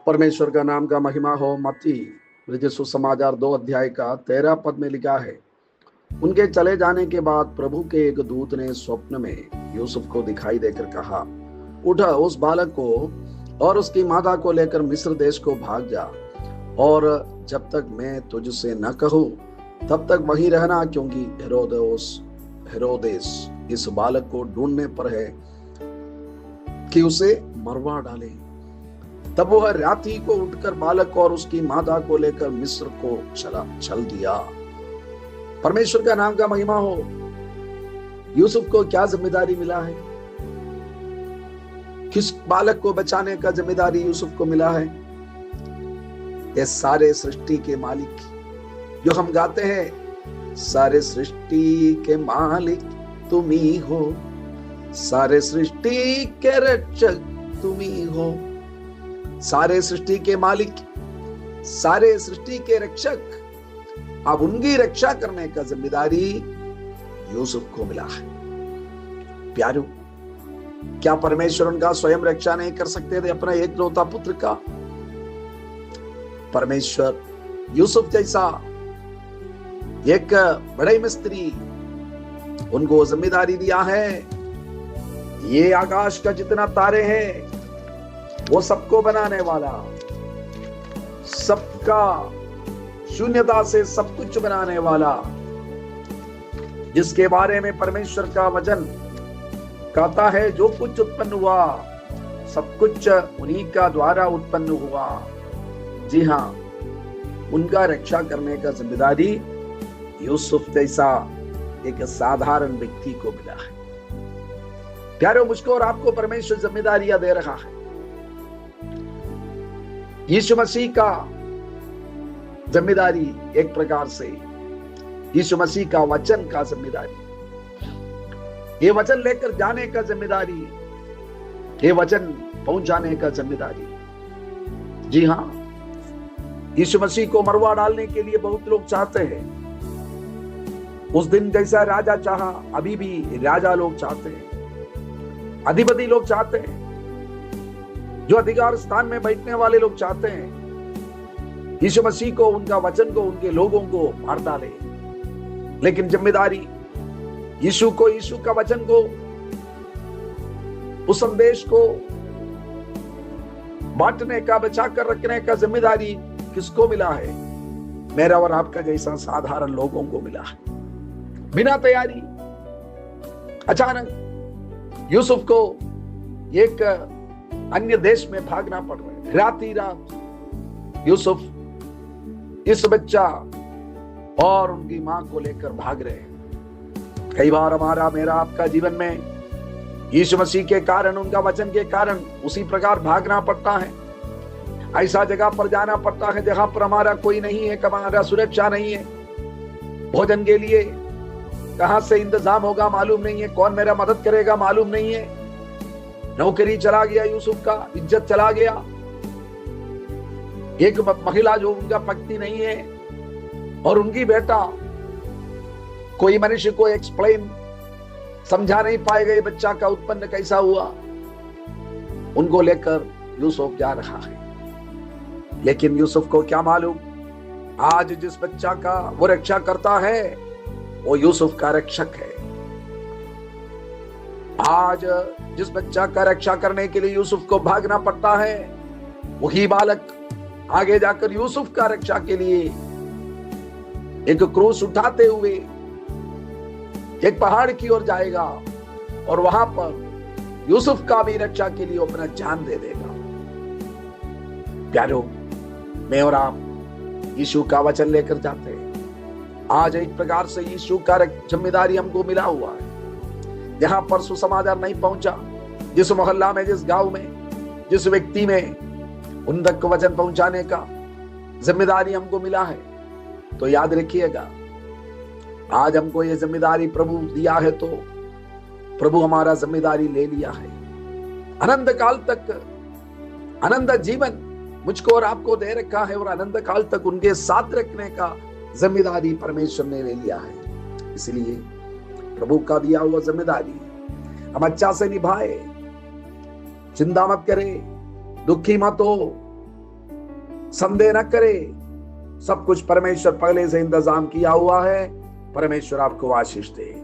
परमेश्वर का नाम का महिमा हो। मत्ती लिखे सुसमाचार 2 अध्याय का 13 पद में लिखा है, उनके चले जाने के बाद प्रभु के एक दूत ने स्वप्न में यूसुफ को दिखाई देकर कहा, उठ, उस बालक को और उसकी माता को लेकर मिस्र देश को भाग जा, और जब तक मैं तुझसे न कहूं तब तक वहीं रहना, क्योंकि हेरोदेस इस बालक को ढूंढने पर है कि उसे मरवा डाले। तब वह रात्रि को उठकर बालक और उसकी माता को लेकर मिस्र को चल दिया। परमेश्वर का नाम का महिमा हो। यूसुफ को क्या जिम्मेदारी मिला है? किस बालक को बचाने का जिम्मेदारी यूसुफ को मिला है? ये सारे सृष्टि के मालिक, जो हम गाते हैं, सारे सृष्टि के मालिक तुम ही हो, सारे सृष्टि के रक्षक तुम ही हो। सारे सृष्टि के मालिक, सारे सृष्टि के रक्षक, अब उनकी रक्षा करने का जिम्मेदारी यूसुफ को मिला है। प्यारो, क्या परमेश्वर उनका स्वयं रक्षा नहीं कर सकते थे अपना एकलौता पुत्र का? परमेश्वर यूसुफ जैसा एक बड़े मिस्त्री, उनको जिम्मेदारी दिया है, ये आकाश का जितना तारे हैं वो सबको बनाने वाला, सबका शून्यता से सब कुछ बनाने वाला, जिसके बारे में परमेश्वर का वचन कहता है, जो कुछ उत्पन्न हुआ सब कुछ उन्हीं का द्वारा उत्पन्न हुआ। जी हाँ, उनका रक्षा करने का जिम्मेदारी यूसुफ जैसा एक साधारण व्यक्ति को मिला है। प्यारो, मुझको और आपको परमेश्वर जिम्मेदारियां दे रहा है। यीशु मसीह का जिम्मेदारी एक प्रकार से यीशु मसीह का वचन का जिम्मेदारी, ये वचन लेकर जाने का जिम्मेदारी, ये वचन पहुंचाने का जिम्मेदारी। जी हाँ, यीशु मसीह को मरवा डालने के लिए बहुत लोग चाहते हैं। उस दिन जैसा राजा चाहा, अभी भी राजा लोग चाहते हैं, अधिपति लोग चाहते हैं, जो अधिकार स्थान में बैठने वाले लोग चाहते हैं यीशु मसीह को, उनका वचन को, उनके लोगों को मार डाले। लेकिन जिम्मेदारी यीशु को, यीशु का वचन को, उस संदेश को बांटने का, बचा कर रखने का जिम्मेदारी किसको मिला है? मेरा और आपका जैसा साधारण लोगों को मिला है। बिना तैयारी अचानक यूसुफ को एक अन्य देश में भागना पड़ रहा है। रात ही रात यूसुफ इस बच्चा और उनकी मां को लेकर भाग रहे हैं। कई बार हमारा, मेरा, आपका जीवन में यीशु मसीह के कारण, उनका वचन के कारण उसी प्रकार भागना पड़ता है। ऐसा जगह पर जाना पड़ता है जहां पर हमारा कोई नहीं है, हमारा सुरक्षा नहीं है, भोजन के लिए कहां से इंतजाम होगा मालूम नहीं है, कौन मेरा मदद करेगा मालूम नहीं है। नौकरी चला गया यूसुफ का, इज्जत चला गया, एक महिला जो उनका पत्नी नहीं है, और उनकी बेटा, कोई मनुष्य को एक्सप्लेन समझा नहीं पाएगा ये बच्चा का उत्पन्न कैसा हुआ। उनको लेकर यूसुफ जा रहा है। लेकिन यूसुफ को क्या मालूम, आज जिस बच्चा का वो रक्षा करता है वो यूसुफ का रक्षक है। आज जिस बच्चा का रक्षा करने के लिए यूसुफ को भागना पड़ता है, वही बालक आगे जाकर यूसुफ का रक्षा के लिए एक क्रूस उठाते हुए एक पहाड़ की ओर जाएगा, और वहां पर यूसुफ का भी रक्षा के लिए अपना जान दे देगा। प्यारो, मैं और आप यीशु का वचन लेकर जाते हैं। आज एक प्रकार से यीशु का जिम्मेदारी हमको मिला हुआ है। जहां पर सुसमाचार नहीं पहुंचा, जिस मोहल्ला में, जिस गांव में, जिस व्यक्ति में उन तक वचन पहुंचाने का जिम्मेदारी हमको मिला है, तो याद रखिएगा, आज हमको ये जिम्मेदारी प्रभु दिया है, तो प्रभु हमारा जिम्मेदारी ले लिया है। अनंत काल तक, अनंत जीवन मुझको और आपको दे रखा है, और अनंत काल तक उनके साथ रखने का जिम्मेदारी परमेश्वर ने ले लिया है। इसलिए प्रभु का दिया हुआ जिम्मेदारी हम अच्छा से निभाए। चिंता मत करे, दुखी मत हो, संदेह न करे, सब कुछ परमेश्वर पहले से इंतजाम किया हुआ है। परमेश्वर आपको आशीष दे।